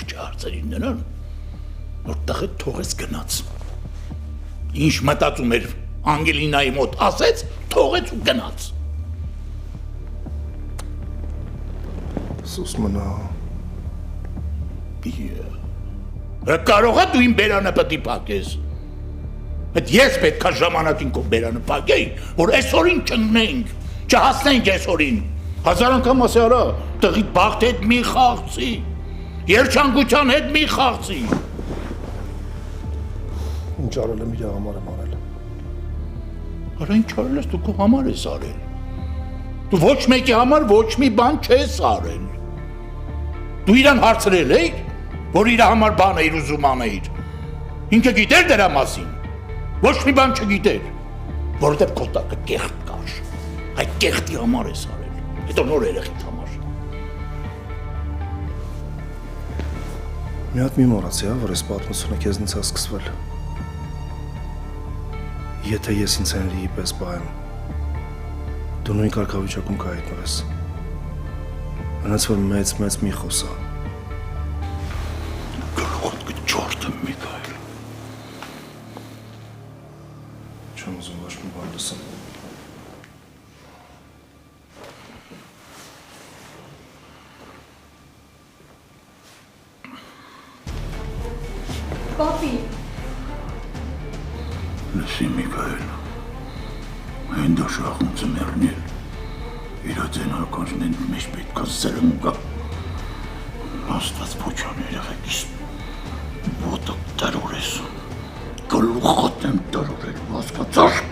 լուրջ հարցերին նրան, որ տղը թողեց գնաց։ Ինչ մտածում էր Անգելինայի մոտ ասեց, թողեց ու գնաց։ Սուս մնա։ Կարող է դու իմ բերանը պետք է փակես։ Այդ ես պետք է ժամանակին քո բերանը փակեի, որ այսօրին չընկնենք, չհասնենք այսօրին։ Հազար անգամ ասի արա, տղիդ բախտ հետ մի խաղցի, երջանկության հետ մի խաղցի։ Ինչ արել եմ իր համար եմ արել։ Արա ինչ արել ես, դու քո համար ես արել։ Դու ոչ մեկի համար ոչ մի բան չես արել։ Դու իրան հարցրել էիր, որ իր համար բան էիր ուզում անեիր։ Ինքը գիտեր դրա մասին։ Ոչ մի բան չգիտեր, որովհետև քո տակը կեղտ կար։ Այդ կեղտի համար ես արել։ Հետո նոր երեխիդ համար։ Մի հատ մի մոռացի, որ այս պատմությունը քեզնից է սկսվել։ Եթե ես ինձ Հենրիի պես պահեմ, դու նույն կարգավիճակում կհայտնվես։ Մնաց որ մեծ մի խոսա։ Գլուխդ կճորտը Միքայել։ Չեմ ուզում ոչ մի բան լսեմ։ Պապի։ Լսի Միքայել, այն դաշախում ծմերնել, իրացեն ականջնեն մեջ պետք է սերմ կա, աստված պոչան երեղեկիս, ոտը տարոր ես, գլուխատ եմ տարորել, հասկացար։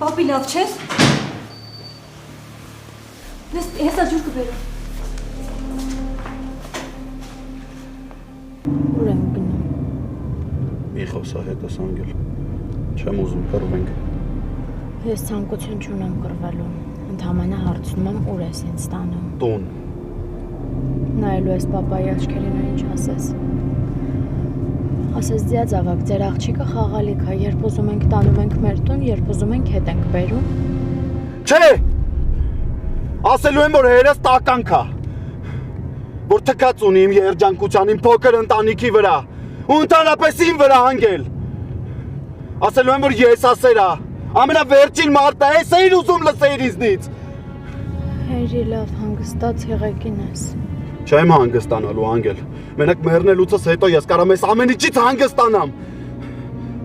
Պապի լավ չես։ Հեսա ջուր կբերեմ։ Ուր եմ գնում։ Մի խոսա հետս Անգել, չեմ ուզում կռվենք։ Ես ցանկություն չունեմ կռվելու, ընդհանրապես հարցնում եմ ուր ես ինձ տանում։ Տուն։ Նայելու ես պապայի աչքերին ու ինչ ասես։ Ասես ձյաձ ավակ, ձեր աղջիկը խաղալիք է, երբ ուզում ենք տանում ենք մեր տուն, երբ ուզում ենք հետ ենք բերում։ Չէ։ Ասելու եմ որ հերս տականք է։ Որ թքած ունի իմ երջանկության, իմ փոքր ընտանիքի վրա, ու ընդհանրապես իմ վրա Անգել։ Ասելու եմ որ ես ասերա, ամենավերջին մարդը ես էիր ուզում լսեիր ինձնից։ Հերի լավ հանգստած եղեկին ես։ Չեմ հանգստանալու Անգել։ Մենակ մեռնելուցս հետո ես կարամ ես ամեն ինչից հանգստանամ։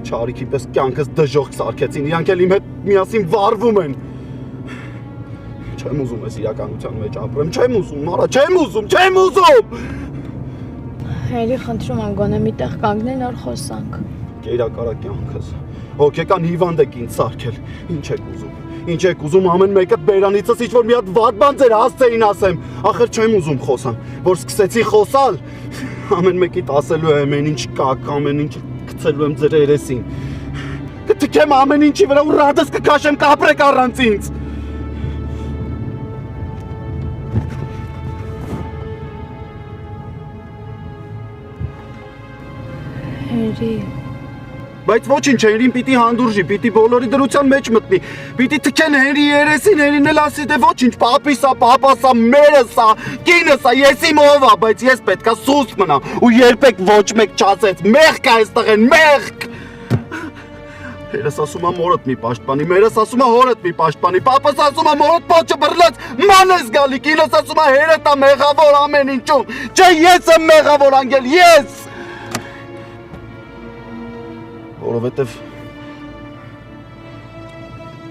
Չարիքի պես կյանքս դժոխք սարքեցին, իրանք էլ իմ հետ միասին վառվում են։ Չեմ ուզում ես իրականության մեջ ապրեմ, չեմ ուզում, արա, չեմ ուզում։ Հերի խնդրում եմ գոնե մի տեղ կանգնեն որ խոսանք։ Կերակարա կյանքս։ Հոգեկան հիվանդ եք ինձ սարքել։ Ինչ եք ուզում։ Ինչ եք ուզում ամեն մեկը բերանիցս ինչ որ մի հատ վատ բան ձեր հասցեին ասեմ։ Ախր չեմ ուզում խոսամ, որ սկսեցի խոսալ։ Ամեն մեկիդ ասելու եմ ամեն ինչ կակ, ամեն ինչ գցելու եմ ձեր երեսին։ Կթքեմ ամեն ինչի վրա ու ռադս կքաշեմ կապրեք առանց ինձ։ Հերի Բայց ոչինչ Հերին պիտի հանդուրժի, պիտի բոլորի դրության մեջ մտնի, պիտի թքեն Հերի երեսին, Հերին էլ ասի դե ոչինչ, պապիսա, պապասա, մերսա, կինսա, ես իմ ով ա, բայց ես պետքա սուս մնամ ու երբեք ոչ մեկ չասեց, մեղք ա այստեղ են, մեղք։ Հերս ասում ա մորդ մի պաշտպանի, մերս ասում ա հորդ մի պաշտպանի, պապս ասում ա մորդ պոչը բռնած, ման ես գալի, կինս ասում ա հերդ ա մեղավոր ամեն ինչում, չէ ես եմ մեղավոր Անգել, ես։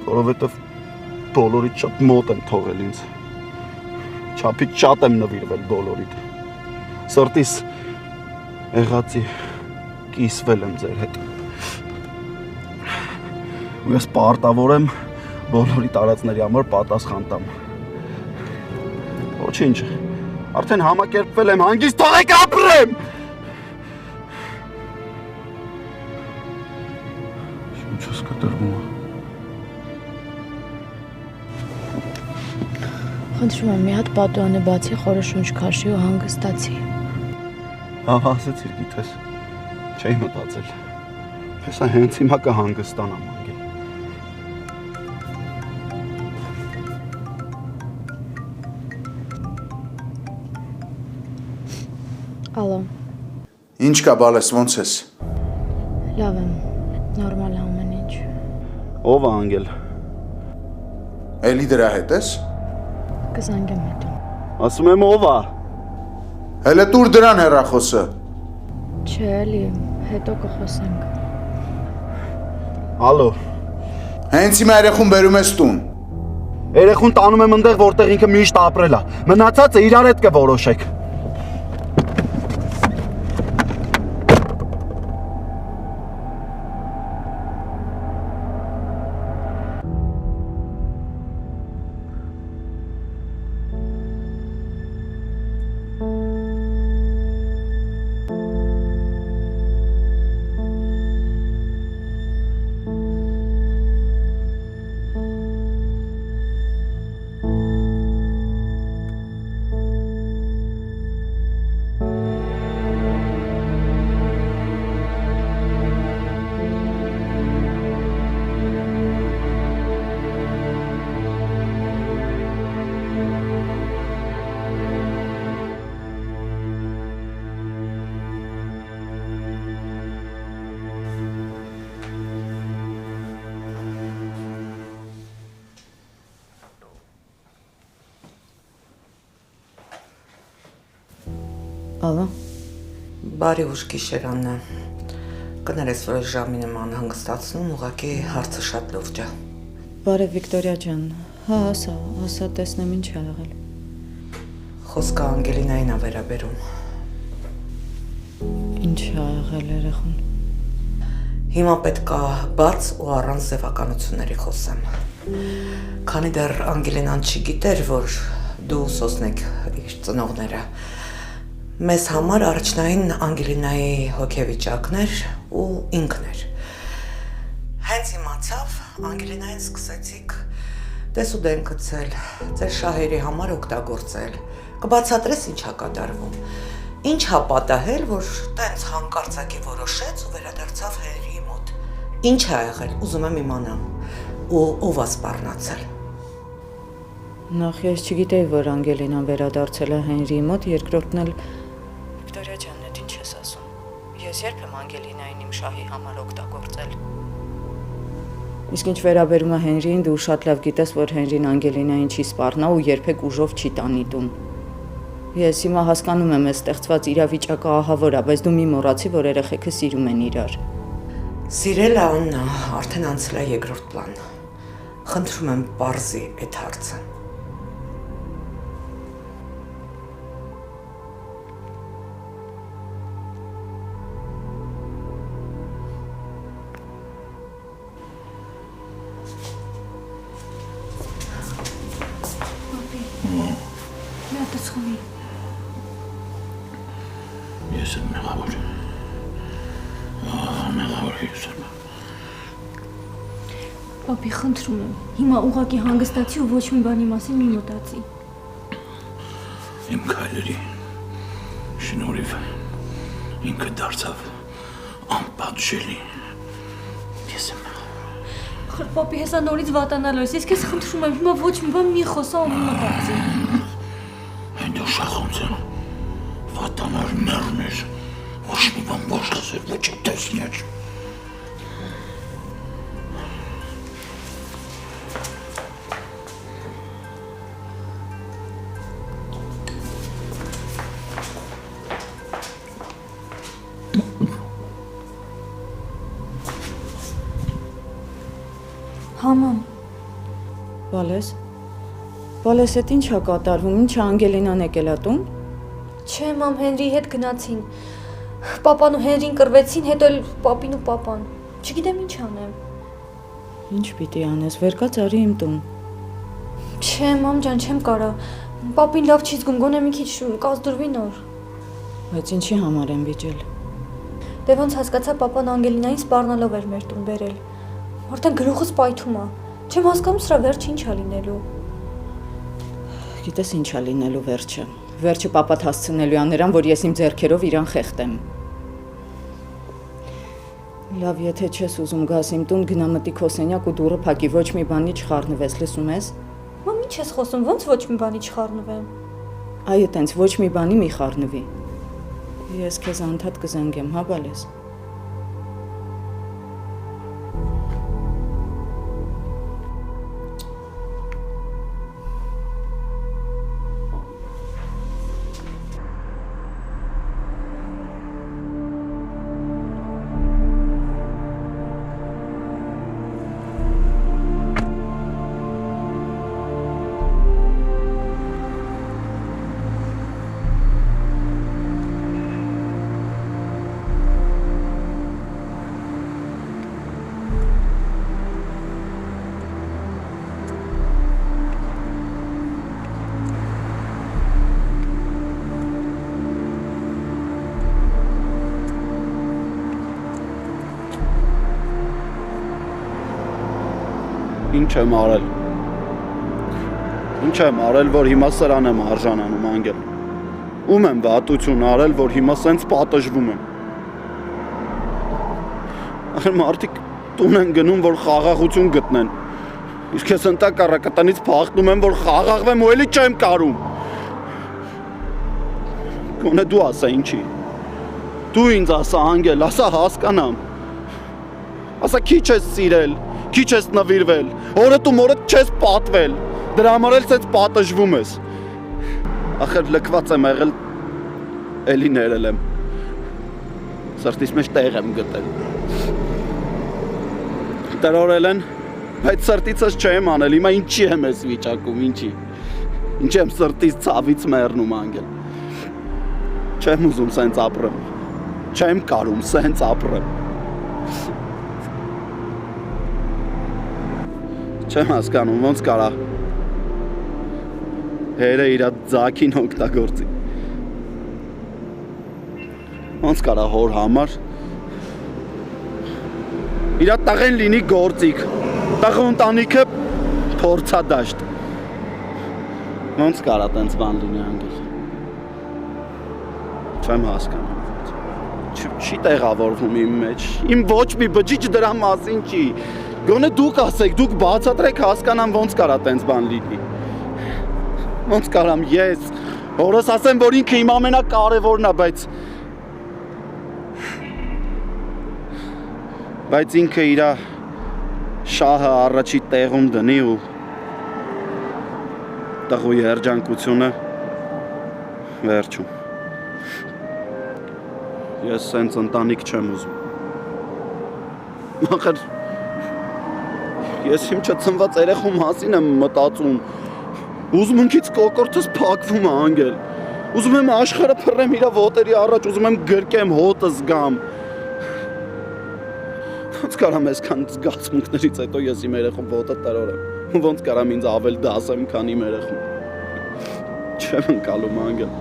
Որովհետև բոլորիդ շատ մոտ եմ թողել ինձ, չափից շատ եմ նվիրվել բոլորիդ, սրտիս եղածի կիսվել եմ ձեր հետ, ու ես պարտավոր եմ բոլորի տարածների համար պատասխան տամ, ոչինչ, արդեն համակերպվել եմ, հանգիստ թողեք ապրեմ, ինչպես կտրվում է։ Խնդրում եմ մի հատ պատուանը բացի խորը շունչ քաշի ու հանգստացի։ Ահա ասեցիր գիտես։ Չէի մտածել։ Հեսա հենց հիմա կհանգստանամ անգել։ Ալո, Ինչ կա բալես, ոնց ես։ լավ եմ, նորմալ է ամեն ինչ։ Ո՞վ է անգել։ Էլի դրա հետ ես։ Կզանգեմ հետո։ Ասում եմ ով է։ Հələ տուր դրան հեռախոսը։ Չէ, էլի, հետո կխոսենք։ Ալո։ Հենց հիմա երեխուն բերում ես տուն։ Երեխուն տանում եմ այնտեղ, որտեղ ինքը միշտ ապրել է։ Մնացածը իրար հետ կորոշեք։ Ալո։ Բարի ուշ գիշերանն է։ Կներես, որ այս ժամին եմ անհանգստացնում, ուղղակի հարցը շատ լուրջ է։ Բարև Վիկտորիա ջան։ Հա, ասա, տեսնեմ ինչ ա եղել։ Խոսքը Անգելինային է վերաբերում։ Ինչ ա եղել երեխուն։ Հիմա պետք է բաց ու առանց ձևականությունների խոսեմ։ Քանի դեռ Անգելինան չգիտեր, որ դու սոսնեք իր ծնողները։ Մեզ համար առաջնային Անգելինայի հոգեվիճակներ ու ինքն էր։ Հենց իմացավ, Անգելինային սկսեցիք տեսուդեն գցել, ձեր շահերի համար օգտագործել։ Կբացատրես ինչ ա կատարվում։ Ինչ ա պատահել, որ տենց հանկարծակի որոշեց ու վերադարձավ Հենրիի մոտ։ Ինչ ա եղել, ուզում եմ իմանամ։ Ու ով ա սպառնացել։ Նախ ես չգիտեի, որ Անգելինան վերադարձել է Հենրիի մոտ, երկրորդն էլ Վիկտորիա ջան, դա ինչ ես ասում։ Ես երբ եմ Անգելինային իմ շահի համար օգտագործել։ Իսկ ինչ վերաբերում է Հենրիին, դու շատ լավ գիտես, որ Հենրին Անգելինային չի սպառնա ու երբեք ուժով չի տանի տուն։ Ես հիմա հասկանում եմ, այս ստեղծված իրավիճակը ահավոր է, բայց դու մի մոռացի, որ երեխեքը սիրում են իրար։ Սիրել է Աննա, արդեն անցել է երկրորդ պլան։ Խնդրում եմ պարզի այդ հարցը։ Մի հատ սխալի։ Ես եմ մեղավոր։ Մեղավոր ես եմ։ Պապի, խնդրում եմ, հիմա ուղղակի հանգստացի ու ոչ մի բանի մասին մի մտածի։ Իմ քայլերի շնորհիվ ինքը դարձավ անպատժելի։ Ես եմ մեղավոր։ Պապի, հեսա նորից վատանալու ես, ես քեզ խնդրում եմ, հիմա ոչ մի բան մի խոսա ու մի մտածի։ Այն դու շախոնց եմ, վատանար մերներ, ոչ մի բան ոչ լսեր, ոչ է տեսներ։ Համամ։ Բալես։ Բալես, այդ ինչ ա կատարվում, ինչ ա Անգելինան եկել ա տուն։ Չէ, մամ, Հենրիի հետ գնացին։ Պապան ու Հենրին կռվեցին, հետո էլ պապին ու պապան։ Չգիտեմ ինչ անեմ։ Ինչ պիտի անես, վեր կաց արի իմ տուն։ Չէ, մամ ջան, չեմ կարա։ Պապին լավ չի զգում, գոնե մի քիչ կազդուրվի նոր։ Բայց ինչի համար եմ վիճել։ Դե ոնց հասկացա, պապան Անգելինային սպառնալով էր մեր տուն բերել։ Արդեն գլուխս պայթում է։ Չեմ հասկանում սրա վերջը ինչ ա լինելու։ Գիտես ինչ ա լինելու վերջը։ Վերջը պապատ հասցնելու ա նրան, որ ես իմ ձեռքերով իրան խեղտեմ։ Լավ, եթե չես ուզում գաս իմ տուն, գնա մտի քո սենյակ ու դուռը փակի, ոչ մի բանի չխառնվես, լսում ես։ Մամ, ինչ ես խոսում, ոնց ոչ մի բանի չխառնվեմ։ Այո, տենց ոչ մի բանի մի խառնվի։ Ես քեզ անդադ կզանգեմ, հա բալես։ Ինչ եմ արել։ Ինչ եմ արել, որ հիմա սրան եմ արժանանում անգել։ Ում եմ վատություն արել, որ հիմա սենց պատժվում եմ։ Ախր մարդիկ տուն են գնում, որ խաղաղություն գտնեն։ Իսկ ես ընդհակառակը տնից փախնում եմ, որ խաղաղվեմ ու էլի չեմ կարում։ Գոնե դու ասա ինչի։ Դու ինձ ասա անգել, ասա հասկանամ։ Ասա քիչ ես սիրել, քիչ ես նվիրվել, օրդ ու մորդ չես պատվել, դրա համար էլ սենց պատժվում ես։ Ախր լքված եմ եղել, էլի ներել եմ, սրտիս մեջ տեղ եմ գտել։ Տրորել են, բայց սրտիցս չեմ անել, հիմա ինչի եմ ես վիճակում, ինչի։ Ինչի եմ սրտիս ցավից մեռնում անգել։ Չեմ ուզում սենց ապրեմ, չեմ կարում սենց ապրեմ։ Չեմ հասկանում, ոնց կարա հերը իրա ձակին օգտագործի։ Ոնց կարա հոր համար իրա տղեն լինի գործիք, տղը ընտանիքը փորձադաշտ։ Ոնց կարա տենց բան լինի անգել։ Չեմ հասկանում։ Չի տեղավորվում իմ մեջ։ Իմ ոչ մի բջիջ դրա մասին չի։ Գոնե դուք ասեք, դուք բացատրեք հասկանամ ոնց կարա տենց բան լինի։ Ոնց կարամ ես, հորս ասեմ, որ ինքը իմ ամենակարևորն է, բայց ինքը իրա շահը առաջի տեղում դնի ու տղուի երջանկությունը վերջում։ Ես սենց ընտանիք չեմ ուզում։ Ախր ես իմ չծնված երեխու մասին եմ մտածում, ուզմունքից կոկորդս փակվում է անգել, ուզում եմ աշխարհը փռեմ իրա ոտերի առաջ, ուզում եմ գրկեմ հոտս գամ։ Ոնց կարամ այսքան զգացմունքներից հետո ես իմ երեխու ոտը տրորեմ, ոնց կարամ ինձ ավել դասեմ, քան իմ երեխուն։ Չեմ ընկալում անգել,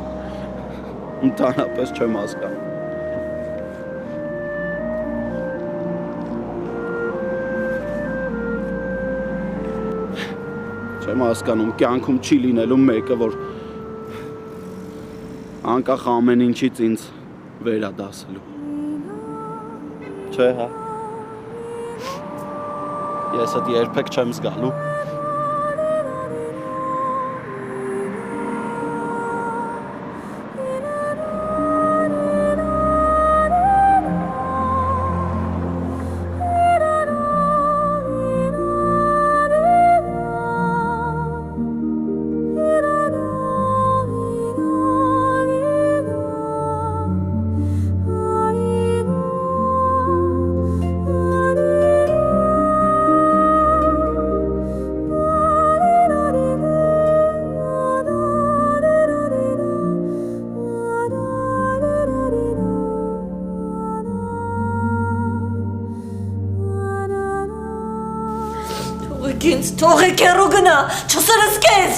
ընդհանրապես չեմ հասկանում։ Չեմ հասկանում, կյանքում չի լինելու մեկը, որ անկախ ամեն ինչից ինձ վերադասելու։ Չէ, հա։ Ես այդ երբեք չեմ զգալու։ Թողեք հեռու գնա, չսրսկես։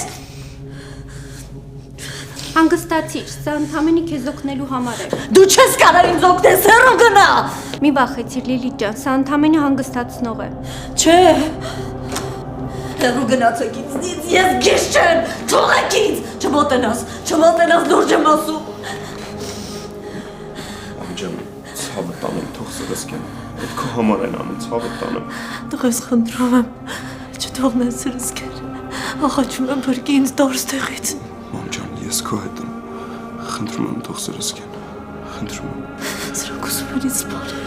Հանգստացիր, սա ընդամենը քեզ օգնելու համար է։ Դու չես կարող ինձ օգնես, հեռու գնա։ Մի վախեցիր, Լիլիթ ջան, սա ընդամենը հանգստացնող է։ Չէ։ Հեռու գնացեք ինձնից, ես գիշ չեմ, թողեք ինձ, չմոտենաս, լուրջ եմ ասում։ Ջան, ցավը տանեմ, թող սրս կեն։ Այդ քո համար են անում, ցավը տանեմ։ Տղես խնդրում եմ, չթողնես սրս կեր, աղաչում եմ բրկի ինձ դուրս տեղից։ Մամ ջան, ես քո հետ եմ, խնդրում եմ թող սրս կեն, խնդրում եմ։ Սրանք ուզում են ինձ սպանել։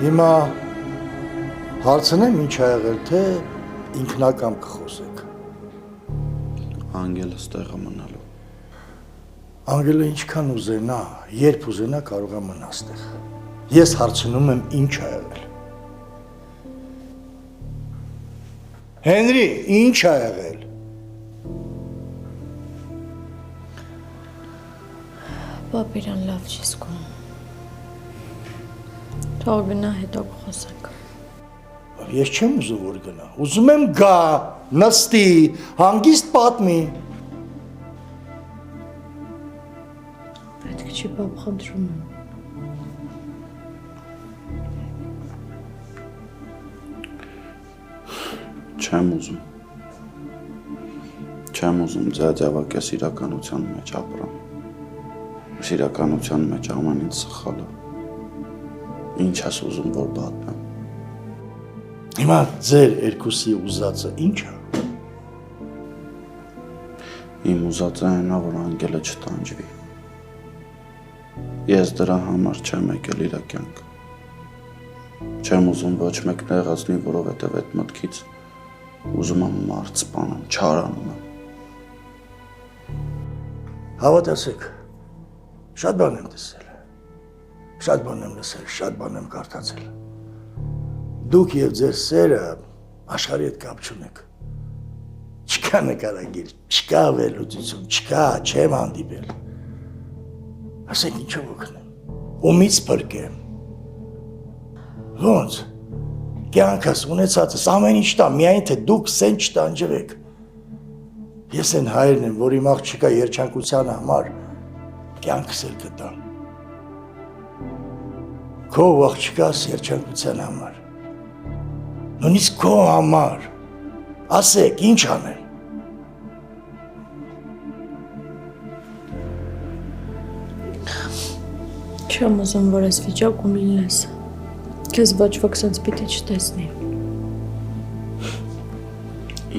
Հիմա հարցնեմ ինչ ա եղել, թե ինքնակամ կխոսեք։ Անգելը ստեղը մնալու։ Անգելը ինչքան ուզենա, երբ ուզենա կարող է մնա ստեղ։ Ես հարցնում եմ ինչ ա եղել։ Հենրի, ինչ ա եղել։ Պապիրան լավ չի զգում։ Թող գնա հետո կխոսենք։ Ես չեմ ուզում որ գնա։ Ուզում եմ գա, նստի, հանգիստ պատմի։ Պետք չի պապ, խնդրում եմ։ Չեմ ուզում ձյաձյավակես իրականության մեջ ապրեմ։ Իրականության մեջ ամեն ինչ սխալ է։ Ինչ ես ուզում որ պատմեմ։ Հիմա ձեր երկուսի ուզածը ինչ է։ Իմ ուզածը այնա որ անգելը չտանջվի։ Ես դրա համար չեմ եկել իր կյանք։ Չեմ ուզում ոչ մեկ նեղացնի, որովհետև այդ մտքից ուզում եմ մարդ սպանեմ, չարանում եմ։ Հավատացեք, շատ բան եմ տեսել, շատ բան եմ լսել, շատ բան եմ կարդացել։ Դուք և ձեր սերը աշխարհի հետ կապ չունեք։ Չկա նկարագիր, չկա վերլուծություն, չկա, չեմ հանդիպել։ Ասեք ինչով օգնեմ, ումից փրկեմ։ Ոնց, կյանքս ունեցածս ամեն ինչ տա, միայն թե դուք սեն չտանջվեք։ Ես են հայրն եմ, որ իմ աղջիկա երջանկության համար կյանքս էլ կտամ։ Քո աղջիկաս երջանկության համար։ Նույնիսկ քո համար։ Ասեք, ինչ անեմ։ Չեմ ուզում, որ ես վիճակում լինես։ Քեզ ոչ ոք սենց պիտի չտեսնի։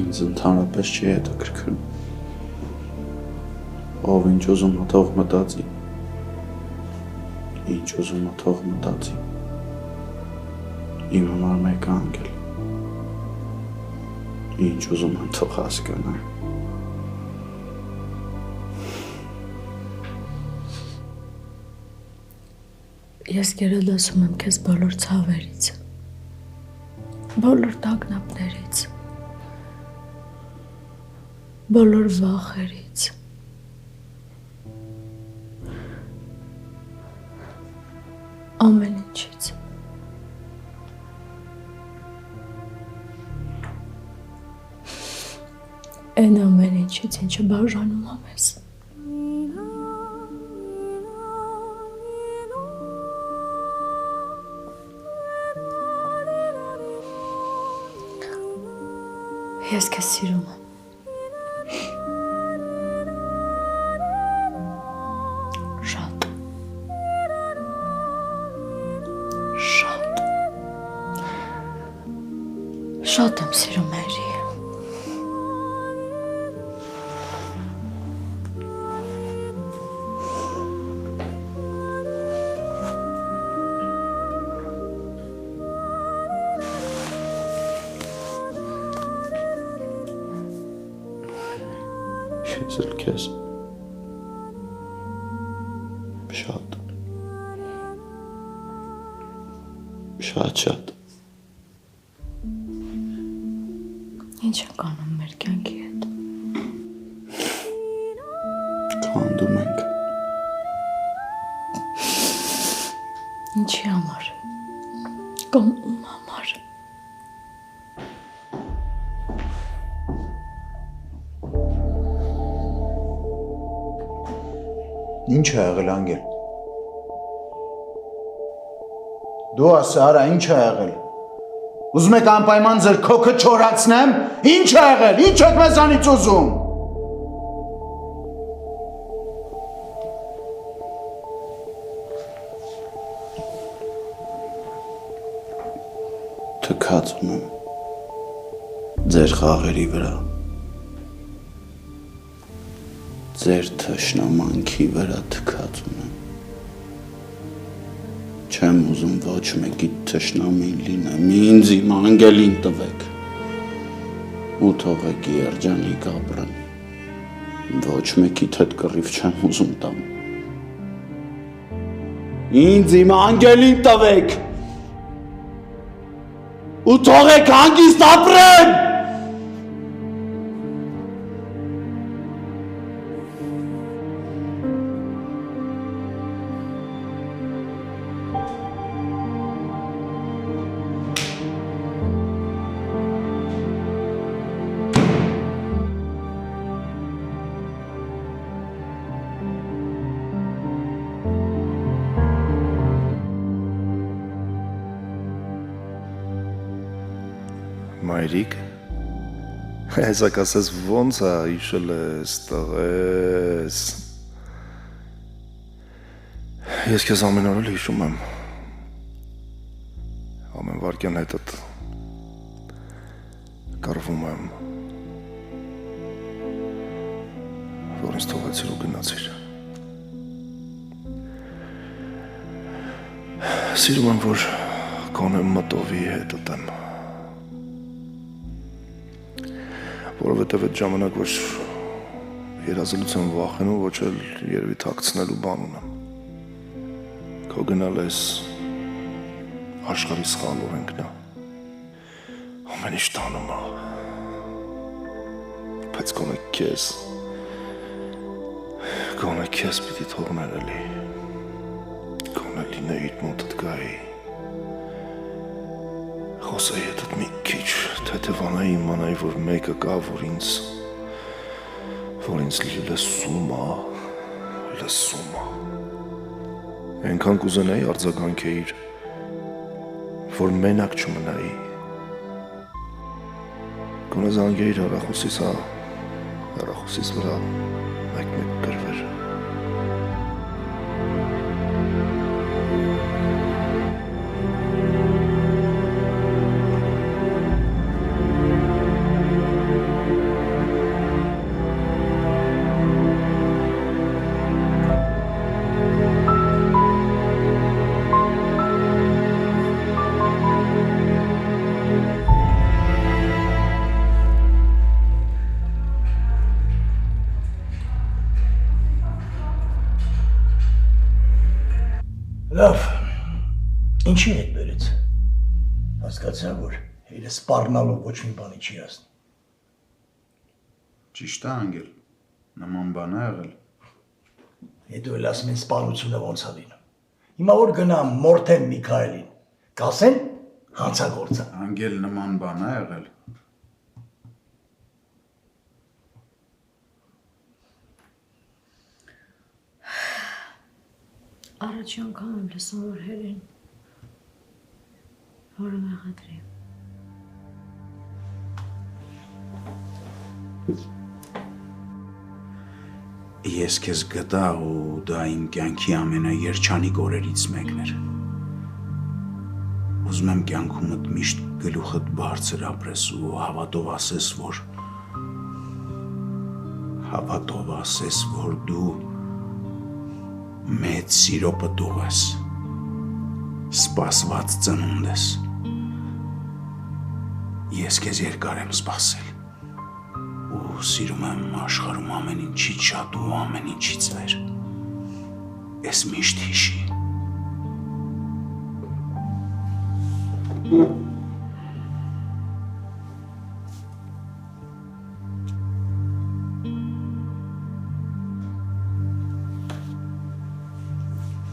Ինձ ընդհանրապես չի հետաքրքրում։ Ով ինչ ուզում է թող մտածի։ Ինչ ուզում է թող մտածի։ Իմ համար մեկ անգել։ Ինչ ուզում են թող հասկանա։ Ես գերադասում եմ քեզ բոլոր ցավերից, բոլոր տագնապներից, բոլոր վախերից։ Ամեն ինչից։ Այն ամեն ինչից, ինչը բաժանում եմ ես։ Ես քեզ սիրում եմ։ Շատ։ Շատ։ Քեզ էլ քեզ։ Շատ։ Շատ։ Ինչ է կանում մեր կյանքի հետ։ Քանդում ենք։ Ինչի համար։ Կամ ում համար։ Ինչ է եղել անգել։ Դու ասա, արա, ինչ է եղել։ Ուզում եք անպայման ձեր քոքը չորացնեմ։ Ինչ է եղել։ Ինչ եք մեզանից ուզում։ Թքած ունեմ ձեր խաղերի վրա, ձեր թշնամանքի վրա թքած ունեմ։ Չեմ ուզում ոչ մեկի թշնամին լինեմ, ինձ իմ անգելին տվեք ու թողեք երջանիկ ապրեն։ Ոչ մեկի հետ կռիվ չեմ ուզում տամ։ Ինձ իմ անգելին տվեք ու թողեք հանգիստ ապրեն։ Մայրիկ, հեսակ ասես ոնց է իշել ես, տղես։ Ես քեզ ամեն օր էլ հիշում եմ։ Ամեն վարկյան հետդ կարվում եմ, որ ինձ թողեցիր ու գնացիր։ Սիրում եմ, որ կոնե մտովի հետդ եմ։ Որովհետև այդ ժամանակ ոչ երազելուց եմ վախենում, ոչ էլ երևի թաքցնելու բան ունեմ։ Քո գնալ ես աշխարհի սխալ օրենքն է։ Ամեն ինչ տանում է։ Բայց գոնե քեզ պիտի թողներ էլի։ Գոնե լինեիր մոտդ գայի։ Խոսեի հետդ մի քիչ, թեթևանայի իմանայի, որ մեկը կա, որ ինձ լսում է։ Այնքան կուզենայի արձագանքեիր, որ մենակ չմնայի։ Գոնե զանգեիր հեռախոսիս վրա մեկ գրվեր։ Լավ, ինչի հետ բերեց։ Հասկացա, որ իրը սպառնալով ոչ մի բանի չի ասնի։ Ճիշտ է անգել, նման բան է եղել։ Հետո էլ ասում են սպանությունը ոնց է լինում։ Հիմա որ գնամ մորթեմ Միքայելին, կասեն հանցագործը։ Անգել նման բան է եղել։ Առաջի անգամ եմ լսում, որ հերեն որը մեղադրի։ Ես քեզ գտա ու դա իմ կյանքի ամենաերջանիկ օրերից մեկն էր։ Ուզում եմ կյանքումդ միշտ գլուխդ բարձր ապրես ու հավատով ասես, որ դու մեծ սիրո պտուղ ես, սպասված ծնունդ ես։ Ես քեզ երկար եմ սպասել ու սիրում եմ աշխարհում ամեն ինչից շատ ու ամեն ինչից վեր։ Ես միշտ հիշի։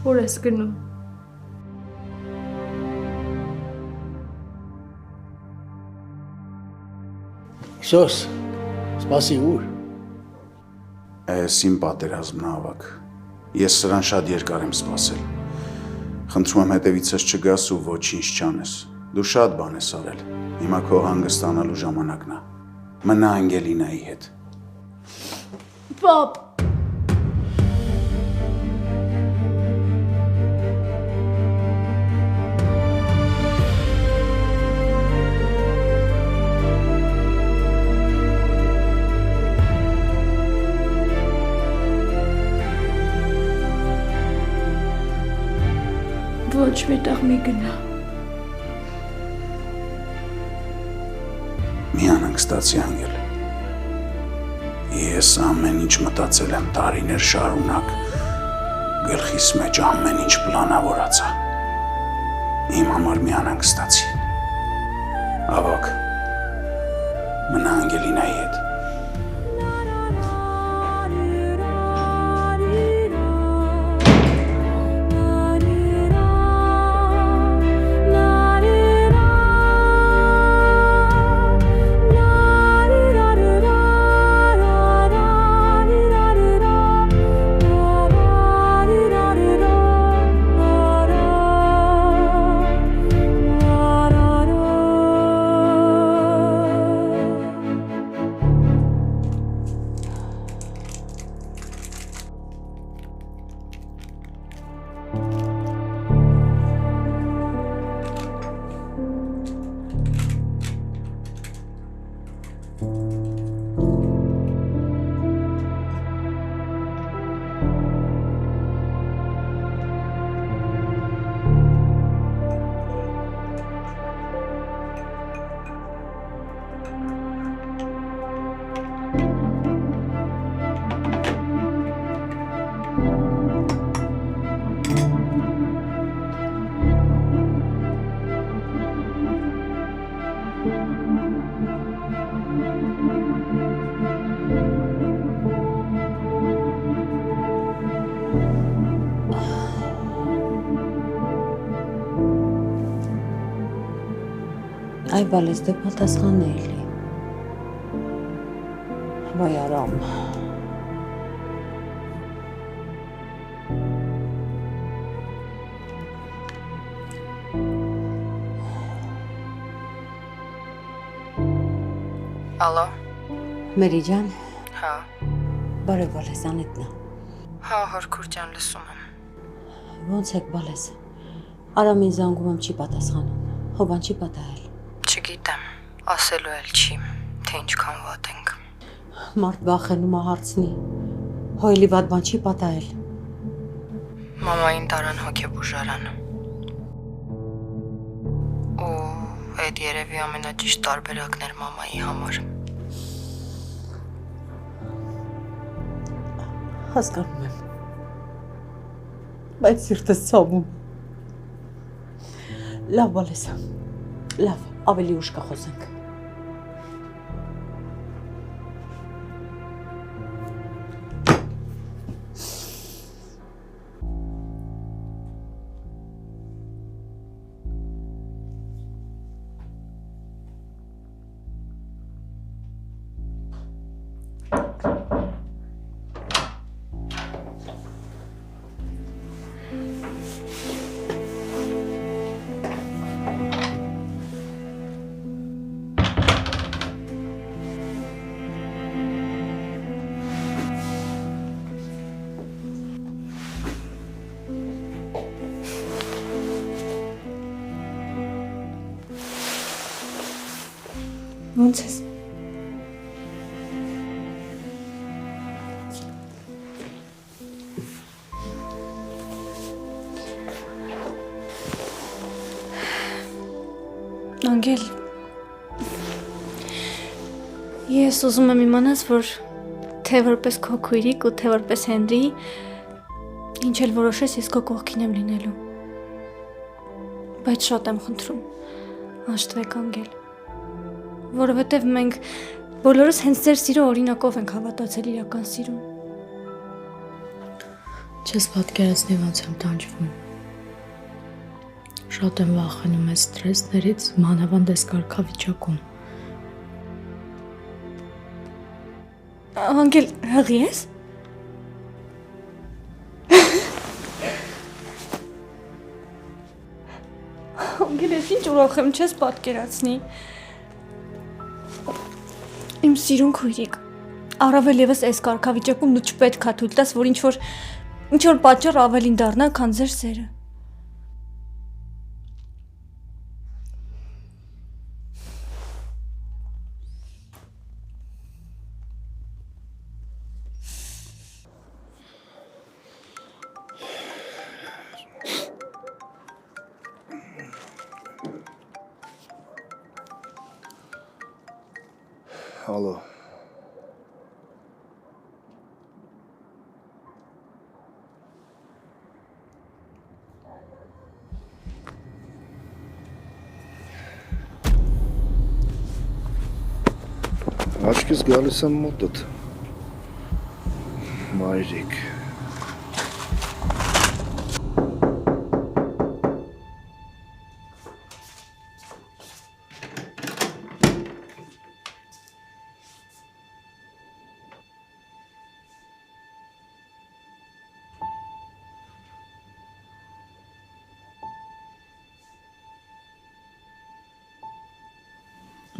Որ ես գնում։ Սոս, սպասի ուր։ Այս իմ պատերազմն է ավակ։ Ես սրան շատ երկար եմ սպասել։ Խնդրում եմ հետևիցս չգաս ու ոչինչ չանես։ Դու շատ բան ես արել։ Հիմա քո հանգստանալու ժամանակն է։ Մնա Անգելինայի հետ։ Պապ, ոչ մի տեղ մի գնա։ Մի անհանգստացի Անգել։ Ես ամեն ինչ մտածել եմ տարիներ շարունակ, գլխիս մեջ ամեն ինչ պլանավորացա։ Իմ համար մի անհանգստացի։ Ավակ, մնա Անգելինայի հետ։ Այ բալես դե պատասխան էլի։ Վայ արամ։ Ալո։ Մերի ջան, Հա։ բարև բալես անետնա։ Հա, հորքուր ջան, լսում եմ։ Ոնց եք բալես։ Արամին զանգում եմ չի պատասխանում։ Հոբան չի պատահել։ Չգիտեմ, ասելու էլ չի, թե ինչքան վատ ենք։ Մարդ վախենում է հարցնի։ Հոյլի վատ բան չի պատահել։ Մամային տարան հոգեբուժարան։ Ու այդ երևի ամենաճիշտ տարբերակն էր մամայի համար։ Հասկանում եմ։ Բայց սիրտս ցավում։ Լավ բալես։ Լավ, ավելի ուշ կխոսենք։ Ոնց ես։ Անգել, Ես ուզում եմ իմանաս, որ թե որպես քո քույրիկ ու թե որպես Հենրի, ինչ էլ որոշես, ես քո կողքին եմ լինելու։ Բայց շատ եմ խնդրում, հաշտվեք անգել, որովհետև մենք բոլորս հենց ձեր սիրո օրինակով ենք հավատացել իրական սիրուն։ Չես պատկերացնի ոնց եմ տանջվում։ Շատ եմ վախենում այս ստրեսներից, մանավանդ այս կարգավիճակում։ Անգել, հղի ես։ Անգել, ես ինչ ուրախ եմ, չես պատկերացնի։ Իմ սիրուն քույրիկ, առավել ևս այս կարգավիճակում դու չպետք է թույլ տաս, որ ինչ-որ պատճառ ավելին դառնա, քան ձեր սերը։ Ալո։ Աչքիս գալիս եմ մոտդ։ Մայրիկ։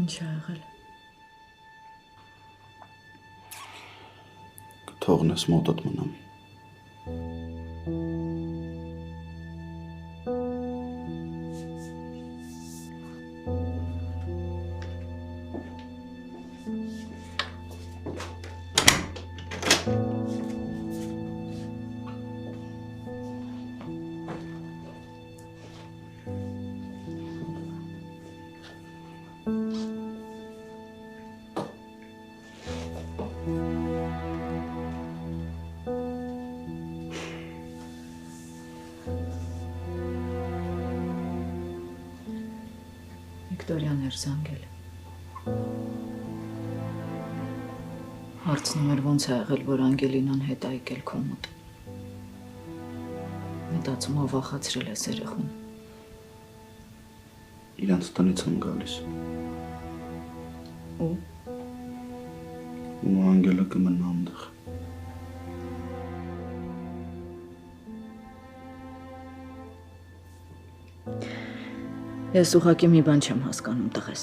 Ինչ ա եղել։ Թողնես մոտդ մնամ։ Վիկտորիան էր զանգել։ Հարցնում էր ոնց է եղել, որ Անգելինան հետ է եկել քո մոտ։ Մտածում ով վախացրել ես երեխուն։ Իրանց տնից եմ գալիս։ Ու Անգելը կմնա այնտեղ։ Ես ուղղակի մի բան չեմ հասկանում, տղես։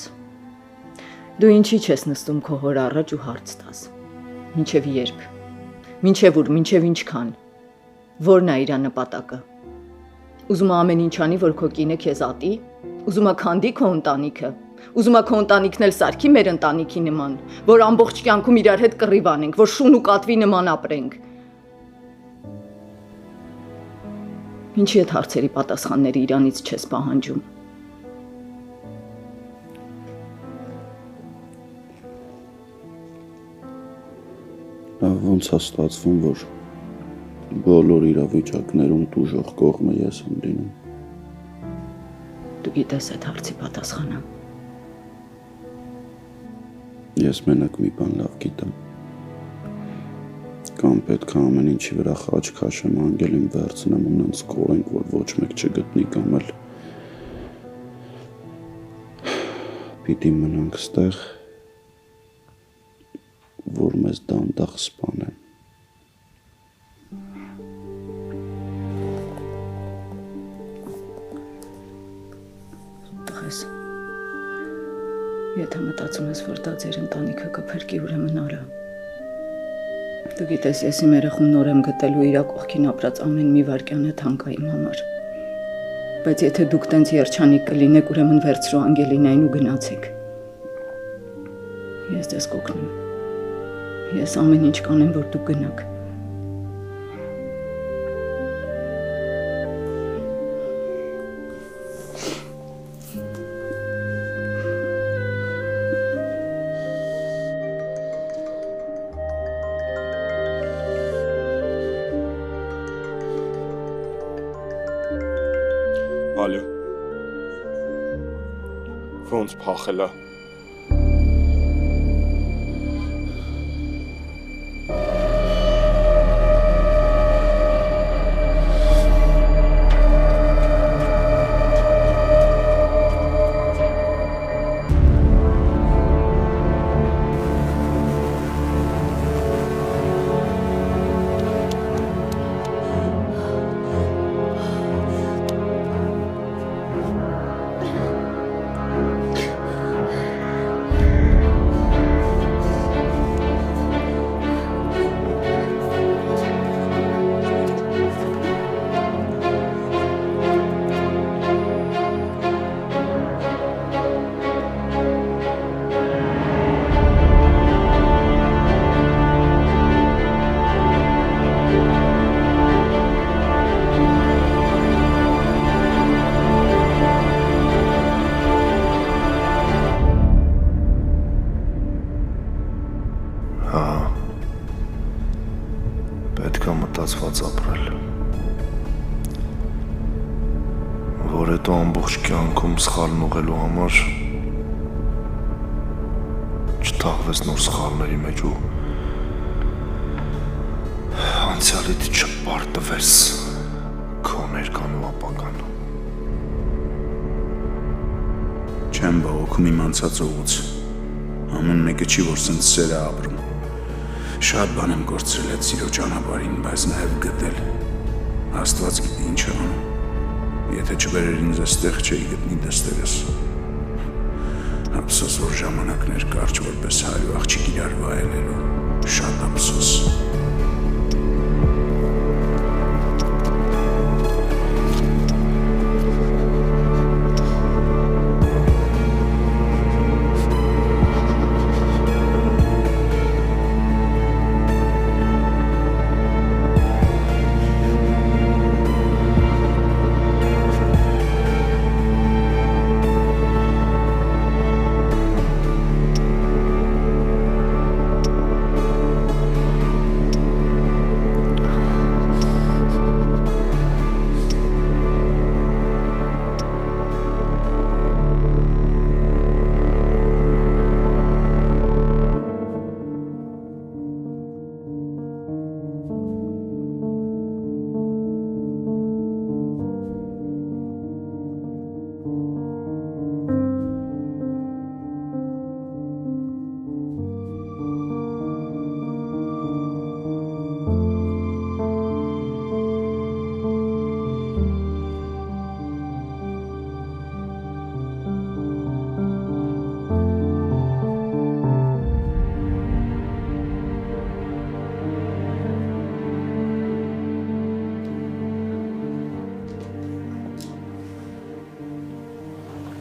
Դու ինչի չես նստում քո հոր առաջ ու հարց տաս։ Մինչև երբ։ Մինչև ուր, մինչև ինչքան։ Որն է իր նպատակը։ Ուզում է ամեն ինչ անի, որ քո կինը քեզ ատի, ուզում է քանդի քո ընտանիքը, ուզում է քո ընտանիքն էլ սարքի մեր ընտանիքի նման, որ ամբողջ կյանքում իրար հետ կռիվ անենք, որ շուն ու կատվի նման ապրենք։ Ինչի այդ հարցերի պատասխանները իրանից չես պահանջում։ Ոնց է ստացվում, որ բոլոր իրավիճակներում տուժող կողմը ես եմ լինում։ Դու գիտես այդ հարցի պատասխանը։ Ես մենակ մի բան լավ գիտեմ։ Կամ պետք է ամեն ինչի վրա խաչ քաշեմ, Անգելին վերցնեմ ու նենց կորենք, որ ոչ մեկ չգտնի, կամ էլ պիտի մնանք ստեղ, որ մեզ դանդաղ սպանեն։ Տղես, եթե մտածում ես, որ դա ձեր ընտանիքը կփրկի, ուրեմն արա։ Դու գիտես, ես իմ երեխուն նոր եմ գտելու, իրա կողքին ապրած ամեն մի վայրկյանը թանկ է իմ համար։ Բայց եթե դուք տենց երջանիկ կլինեք, ուրեմն վերցրու Անգելինային ու գնացեք։ Ես ձեզ կօգնեմ։ Ես ամեն ինչ կանեմ, որ դուք գնաք։ տալը։ Ոնց փախելա։ Պետք է մտածված ապրել, որ հետո ամբողջ կյանքում սխալն ուղղելու համար չթաղվես նոր սխալների մեջ ու անցյալիդ չպարտվես քո ներկան ու ապագան։ Չեմ բողոքում իմ անցած ուղուց, ամեն մեկը չի, որ սենց սեր է ապրում։ Շատ բան եմ գործրել այդ սիրո ճանապարհին, բայց նաև գտել։ Աստված գիտի ինչ եմ անում։ Եթե չբերեր ինձ այստեղ, չէի գտնի դստերս։ Ափսոս, որ ժամանակներ կարճ, որպես հայր ու աղջիկ իրար վայելելու։ Շատ ափսոս։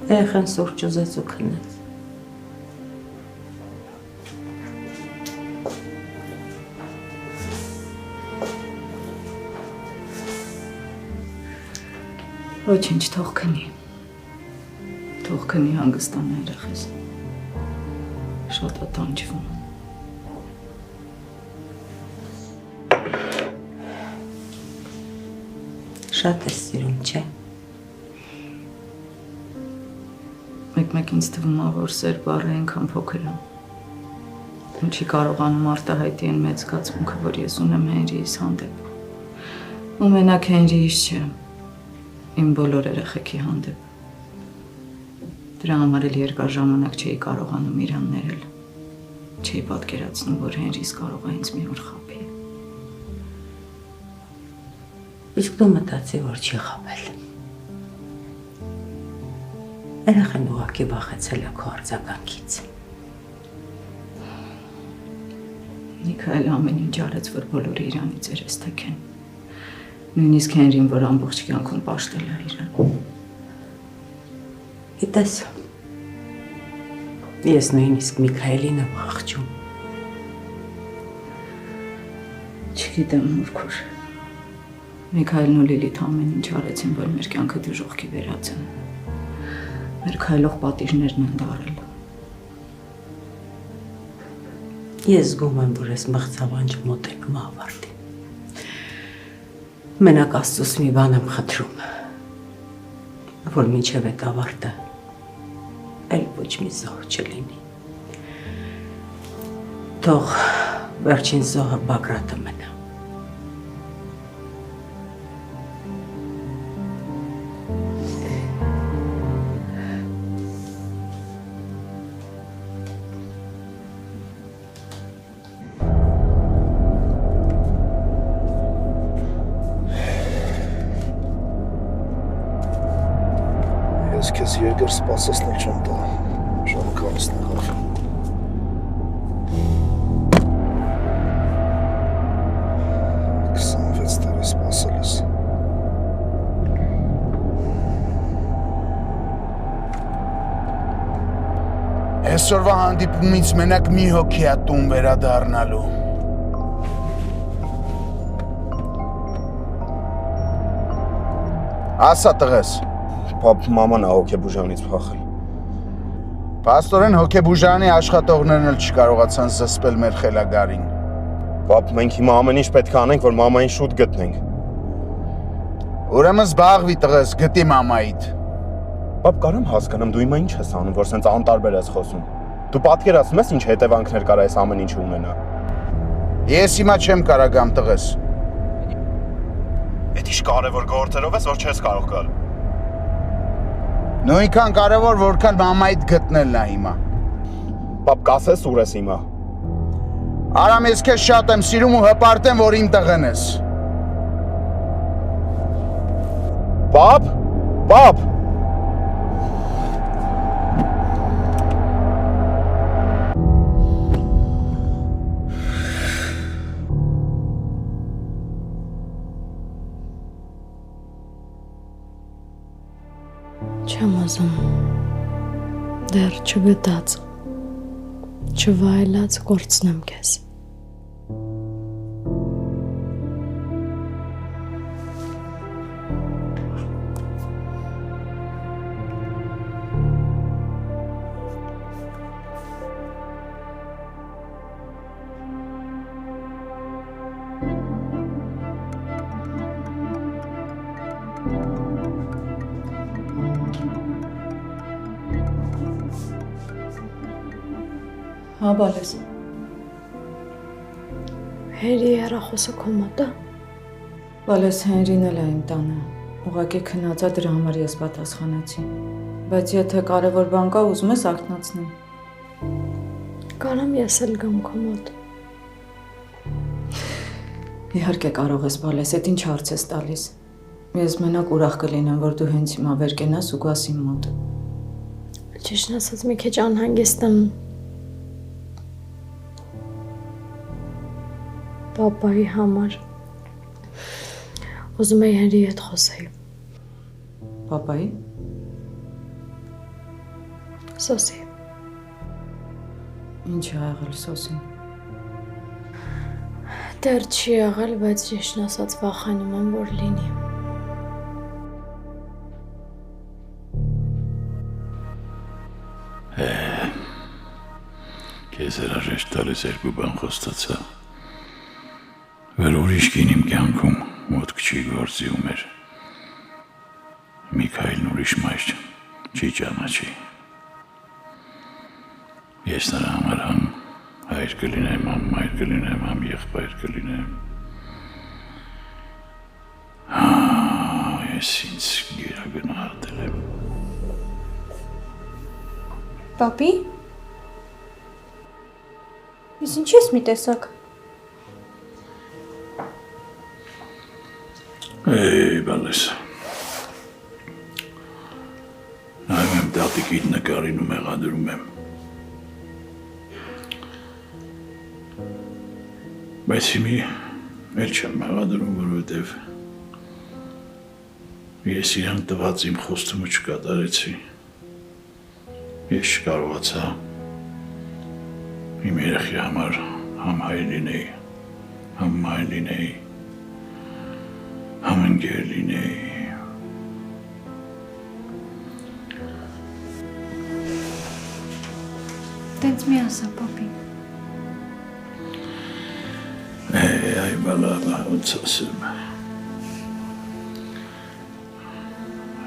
Երեխան սուրճ ուզեց ու քնեց։ Ոչինչ, թող քնի։ Թող քնի հանգստանա երեխես։ Շատ է տանջվում։ Շատ ես սիրում, չէ՞։ Մեկ-մեկ ինձ թվում է, որ սեր բառը այնքան փոքր է։ Ու չի կարողանում արտահայտի այն մեծ զգացմունքը, որ ես ունեմ Հենրիիս հանդեպ։ Ու մենակ Հենրիիս չէ, իմ բոլոր երեխեքի հանդեպ։ Դրա համար էլ երկար ժամանակ չէի կարողանում իրան ներել։ Չէի պատկերացնում, որ Հենրիս կարող է ինձ մի օր խաբի։ Իսկ դու մտածի, որ չի խաբել։ Երեխան ուղղակի վախեցել է քո արձագանքից։ Միքայելը ամեն ինչ արեց, որ բոլորը իրանից երես թեքեն։ Նույնիսկ Հենրին, որ ամբողջ կյանքում պաշտել է իրան։ Գիտես, ես նույնիսկ Միքայելին եմ խղճում։ Չգիտեմ, Մուրքուր։ Միքայելն ու Լիլիթ ամեն ինչ արեցին, որ մեր կյանքը դժոխքի վերածեն։ Մեր քայլող պատիժներն են դարել։ Ես զգում եմ, որ ես մղձավանջը մոտենում ավարտի։ Մենակ Աստծուց մի բան եմ խնդրում։ որ մինչև այդ ավարտը այլ ոչ մի զոհ չլինի։ Թող վերջին զոհը Բագրատը մնա։ Ես քեզ երկար սպասեցնել չեմ տա, ժամը քանիսն եղավ։ 26 տարի սպասել ես։ Այսօրվա հանդիպումից մենակ մի հոգի է տուն վերադառնալու։ Ասա տղես։ Պապ մաման է հոգեբուժանից փախել։ Պաստորեն հոգեբուժանի աշխատողներն էլ չկարողացան զսպել մեր խելագարին։ Պապ, մենք հիմա ամեն ինչ պետք է անենք, որ մամային շուտ գտնենք։ Ուրեմն զբաղվի տղես, գտի մամայիդ։ Պապ, կարամ հասկանամ, դու հիմա ինչ ես անում, որ սենց անտարբեր ես խոսում։ Դու պատկերացնում ես ինչ հետևանքներ կար այս ամեն ինչը ունենա։ Ես հիմա չեմ կարագամ տղես։ Էդ ինչ կարևոր գործերով ես, որ չես կարող գալ։ Նույնքան կարևոր, որքան մամայիդ գտնելն է հիմա։ Պապ, կասես ուր ես հիմա։ Արամ, ես քեզ շատ եմ սիրում ու հպարտ եմ, որ իմ տղեն ես։ Պապ, պապ։ Չեմ ուզում դեռ չգտած, չվայելած կորցնեմ քեզ։ Հա, բալես։ Հերի հեռախոսը քո մոտ է։ Բալես Հենրին էլ է իմ տանը։ Ուղղակի քնածա դրա համար ես պատասխանեցի։ Բայց եթե կարևոր բան կա, ուզում ես ակնացնեմ։ Կարամ ես էլ գամ քո մոտ։ Իհարկե կարող ես, բալես, այդ ինչ հարց ես տալիս։ Ես մենակ ուրախ կլինեմ, որ դու հենց հիմա վեր կենաս ու գաս իմ մոտ։ Ճիշտն ասած, մի քիչ անհանգիստ եմ։ Պապայի համար։ Ուզում էի Հենրիի հետ խոսեի։ Պապայի։ Սոսի։ Ինչ է եղել Սոսին։ Դեռ չի եղել, բայց ճիշտն ասած վախենում եմ, որ լինի։ Քեզ հրաժեշտ տալիս երկու բան խոստացա, որ ուրիշ կին իմ կյանքում մոտք չի գործի ու մեր Միքայելն ուրիշ մայր չի ճանաչի։ Ես նրա համար համ հայր կլինեմ, համ մայր կլինեմ, համ եղբայր կլինեմ։ Ես ինձ գերագնահատել եմ։ Պապի։ Ես ինչ ես մի տեսակ։ Բալես։ Նայում եմ տատիկիդ նկարին ու մեղադրում եմ։ Բայց հիմի էլ չեմ մեղադրում, որովհետև ես իրան տված իմ խոստումը չկատարեցի։ Ես չկարողացա իմ երեխի համար համ հայր լինեի, համ մայր լինեի, համ ընկեր լինեի։ Տենց մի ասա, պապի։ Այ բալա, ոնց ասեմ։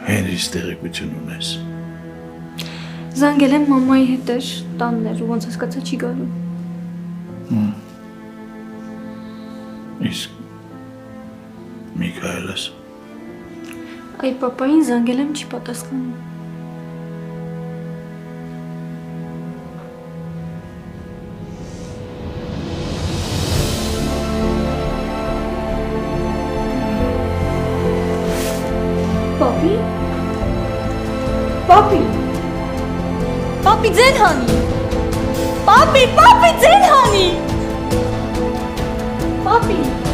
Հենրի Ինչ տեղեկություն ունես։ Զանգել եմ մամայի հետ էր, տանն էր, ու ոնց հասկացա չի գալու։ Իսկ Միքայելս։ Այ պապային զանգել եմ, չի պատասխանում։ Պապի։ Պապի։ Պապի ձեն հանի։ Պապի ձեն հանի։ Պապի։